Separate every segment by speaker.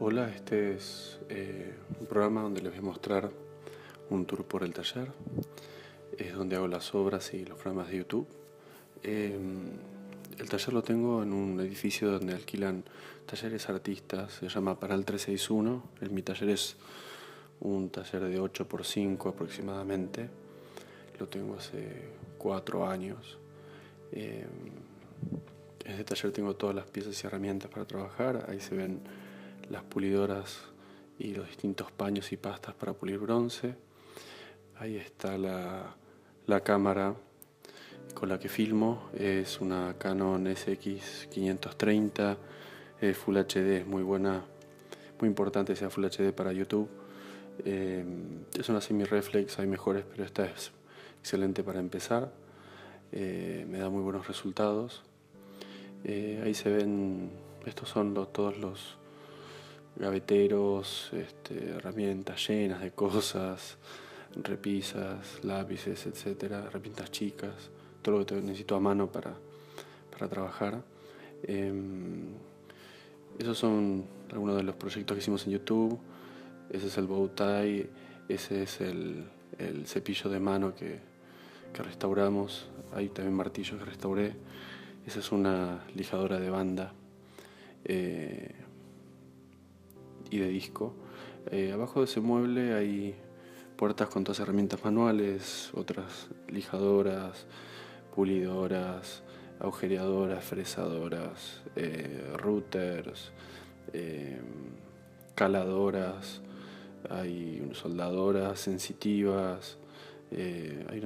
Speaker 1: Hola, este es un programa donde les voy a mostrar un tour por el taller. Es donde hago las obras y los programas de YouTube. El taller lo tengo en un edificio donde alquilan talleres artistas, se llama Paral 361. Mi taller es un taller de 8x5 aproximadamente. Lo tengo hace 4 años. En este taller tengo todas las piezas y herramientas para trabajar. Ahí se ven las pulidoras y los distintos paños y pastas para pulir bronce. Ahí está la cámara con la que filmo. Es una Canon SX530 Full HD, es muy buena, muy importante que sea Full HD para YouTube. Es una semi-reflex, hay mejores, pero esta es excelente para empezar. Me da muy buenos resultados. Ahí se ven, estos son todos los gaveteros, herramientas llenas de cosas, repisas, lápices, etcétera, herramientas chicas, todo lo que necesito a mano para trabajar. Esos son algunos de los proyectos que hicimos en YouTube. Ese es el bow tie, ese es el cepillo de mano que restauramos. Hay también martillos que restauré. Esa es una lijadora de banda y de disco. Abajo de ese mueble hay puertas con todas herramientas manuales, otras lijadoras, pulidoras, agujereadoras, fresadoras, routers, caladoras, hay soldadoras sensitivas, hay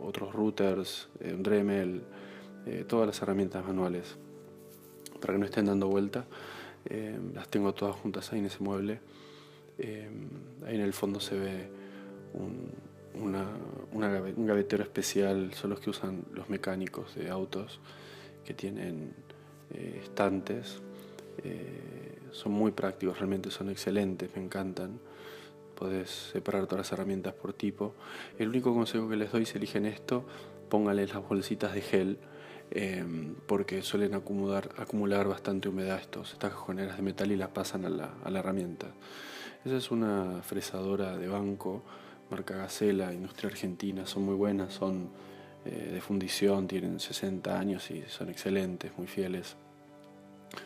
Speaker 1: otros routers, un Dremel, todas las herramientas manuales para que no estén dando vuelta. Las tengo todas juntas ahí en ese mueble. Ahí en el fondo se ve un gavetero especial, son los que usan los mecánicos de autos, que tienen estantes. Son muy prácticos, realmente son excelentes, me encantan. Podés separar todas las herramientas por tipo. El único consejo que les doy, si eligen esto, pónganles las bolsitas de gel, porque suelen acumular bastante humedad estas cajoneras de metal y las pasan a la herramienta. Esa es una fresadora de banco, marca Gacela, industria argentina, son muy buenas, son de fundición, tienen 60 años y son excelentes, muy fieles.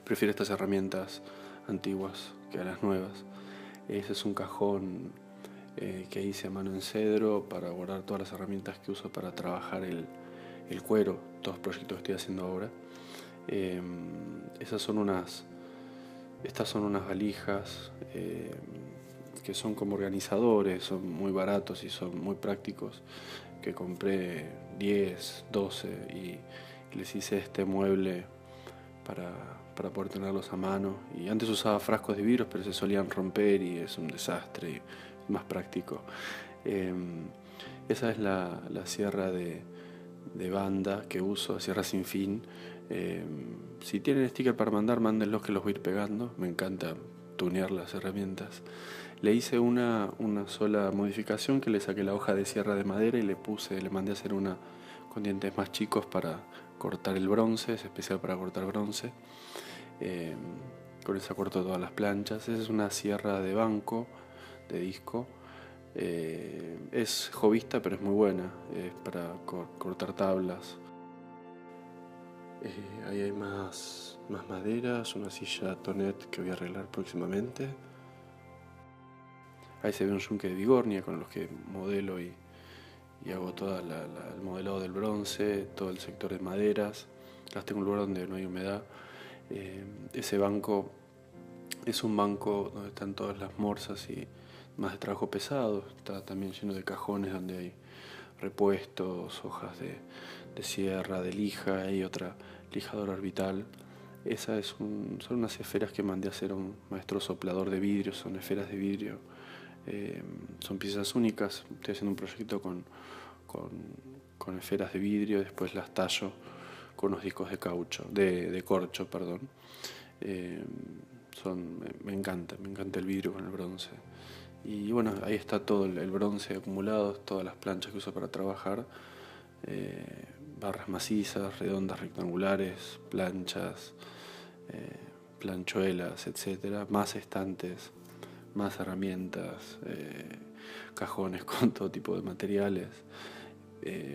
Speaker 1: Prefiero estas herramientas antiguas que a las nuevas. Ese es un cajón que hice a mano en cedro para guardar todas las herramientas que uso para trabajar el cuero, todos los proyectos que estoy haciendo ahora. Estas son unas valijas que son como organizadores, son muy baratos y son muy prácticos, que compré 10, 12 y les hice este mueble para poder tenerlos a mano. Y antes usaba frascos de vidrio, pero se solían romper y es un desastre, y es más práctico. Esa es la sierra de banda que uso, sierra sin fin. Si tienen sticker para mandar, mándenlos que los voy a ir pegando. Me encanta tunear las herramientas. Le hice una sola modificación, que le saqué la hoja de sierra de madera y le mandé a hacer una con dientes más chicos para cortar el bronce, es especial para cortar bronce. Con esa corto todas las planchas. Esa es una sierra de banco, de disco. Es jovista, pero es muy buena, es para cortar tablas. Ahí hay más maderas, una silla Tonet que voy a arreglar próximamente. Ahí se ve un yunque de Bigornia con los que modelo y hago todo el modelado del bronce, todo el sector de maderas. Las tengo en un lugar donde no hay humedad. Ese banco es un banco donde están todas las morsas y más de trabajo pesado. Está también lleno de cajones donde hay repuestos, hojas de sierra, de lija y otra lijadora orbital. Esa son unas esferas que mandé a hacer a un maestro soplador de vidrio, son esferas de vidrio. Son piezas únicas. Estoy haciendo un proyecto con esferas de vidrio, después las tallo con unos discos de caucho, de corcho, perdón. Me encanta el vidrio con el bronce. Y bueno, ahí está todo el bronce acumulado, todas las planchas que uso para trabajar, barras macizas, redondas, rectangulares, planchas, planchuelas, etcétera, más estantes, más herramientas, cajones con todo tipo de materiales,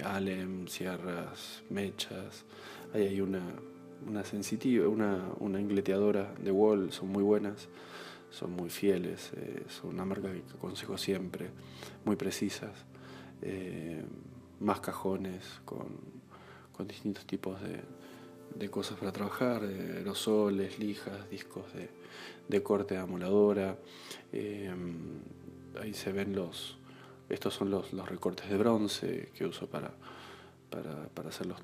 Speaker 1: alem, sierras, mechas. Ahí hay una sensitiva, una ingleteadora de Wall, son muy buenas, son muy fieles, son una marca que aconsejo siempre, muy precisas. Más cajones con distintos tipos de cosas para trabajar, aerosoles, lijas, discos de corte de amoladora. Ahí se ven estos son los recortes de bronce que uso para hacer los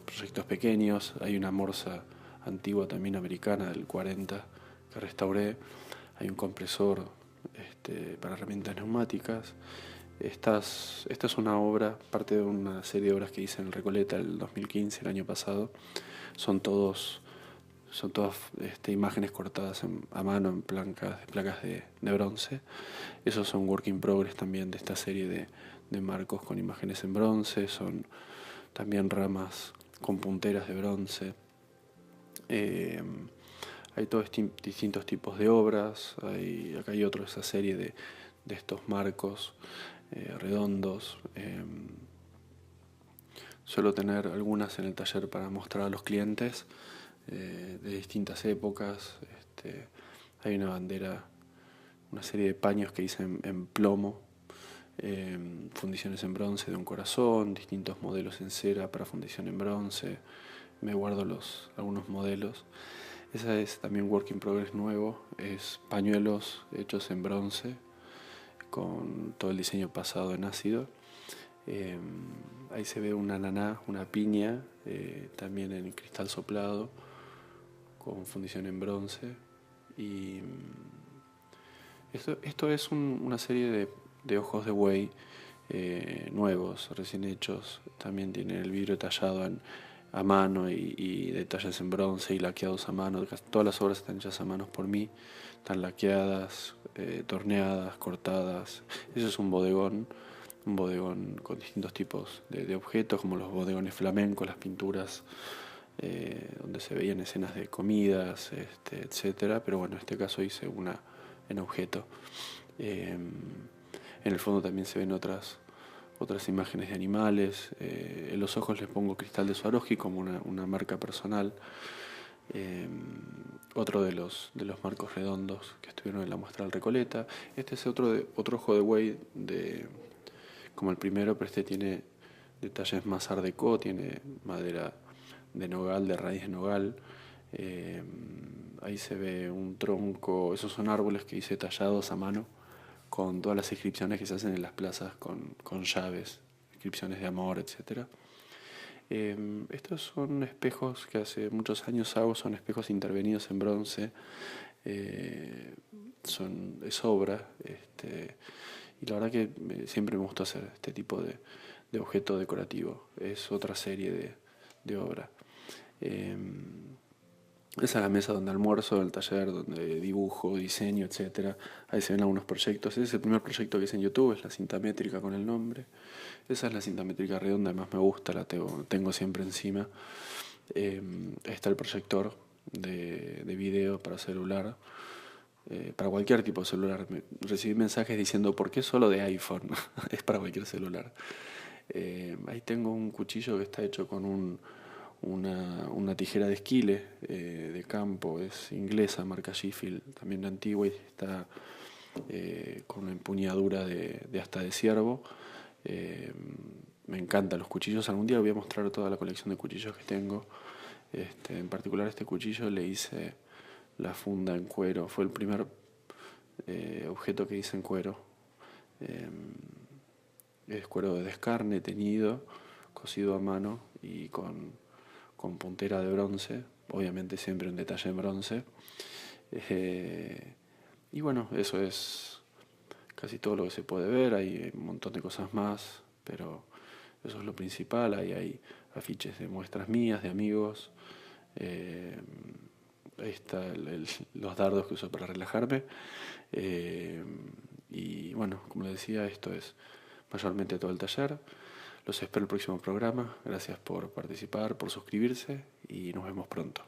Speaker 1: proyectos pequeños. Hay una morsa antigua también americana del 40 que restauré. Hay un compresor para herramientas neumáticas. Esta es una obra, parte de una serie de obras que hice en Recoleta el 2015, el año pasado. Son todas imágenes cortadas a mano en placas de bronce. Esos son work in progress también de esta serie de marcos con imágenes en bronce. Son también ramas con punteras de bronce. Hay todos distintos tipos de obras. Acá hay otro de esa serie de estos marcos redondos. Suelo tener algunas en el taller para mostrar a los clientes de distintas épocas. Hay una bandera, una serie de paños que hice en plomo, fundiciones en bronce de un corazón, distintos modelos en cera para fundición en bronce. Me guardo algunos modelos. Esa es también work in progress nuevo, es pañuelos hechos en bronce con todo el diseño pasado en ácido. Ahí se ve un ananá, una piña, también en cristal soplado con fundición en bronce. Y esto es una serie de ojos de buey nuevos, recién hechos. También tiene el vidrio tallado a mano y detalles en bronce y laqueados a mano. Todas las obras están hechas a mano por mí, están laqueadas, torneadas, cortadas. Eso es un bodegón con distintos tipos de objetos, como los bodegones flamencos, las pinturas donde se veían escenas de comidas, etcétera. Pero bueno, en este caso hice una en objeto. En el fondo también se ven otras imágenes de animales. En los ojos les pongo cristal de Swarovski como una marca personal. Otro de los marcos redondos que estuvieron en la muestra del Recoleta. Este es otro ojo de buey como el primero, pero este tiene detalles más art déco, tiene madera de nogal, de raíz de nogal. Ahí se ve un tronco, esos son árboles que hice tallados a mano con todas las inscripciones que se hacen en las plazas con llaves, inscripciones de amor, etc. Estos son espejos que hace muchos años hago, son espejos intervenidos en bronce, es obra, y la verdad que siempre me gustó hacer este tipo de objeto decorativo, es otra serie de obra. Esa es la mesa donde almuerzo, el taller donde dibujo, diseño, etc. Ahí se ven algunos proyectos. Ese es el primer proyecto que hice en YouTube, es la cinta métrica con el nombre. Esa es la cinta métrica redonda, más me gusta, la tengo siempre encima. Está el proyector de video para celular, para cualquier tipo de celular. Recibí mensajes diciendo, ¿por qué solo de iPhone? Es para cualquier celular. Ahí tengo un cuchillo que está hecho con una tijera de esquile de campo, es inglesa, marca Sheffield, también antigua, y está con una empuñadura de asta de ciervo. Me encantan los cuchillos, algún día voy a mostrar toda la colección de cuchillos que tengo. En particular este cuchillo le hice la funda en cuero, fue el primer objeto que hice en cuero. Es cuero de descarne, teñido, cosido a mano y con puntera de bronce, obviamente siempre un detalle en bronce. Y bueno, eso es casi todo lo que se puede ver, hay un montón de cosas más, pero eso es lo principal. Ahí hay afiches de muestras mías, de amigos. Ahí están los dardos que uso para relajarme. Y bueno, como les decía, esto es mayormente todo el taller. Los espero el próximo programa. Gracias por participar, por suscribirse y nos vemos pronto.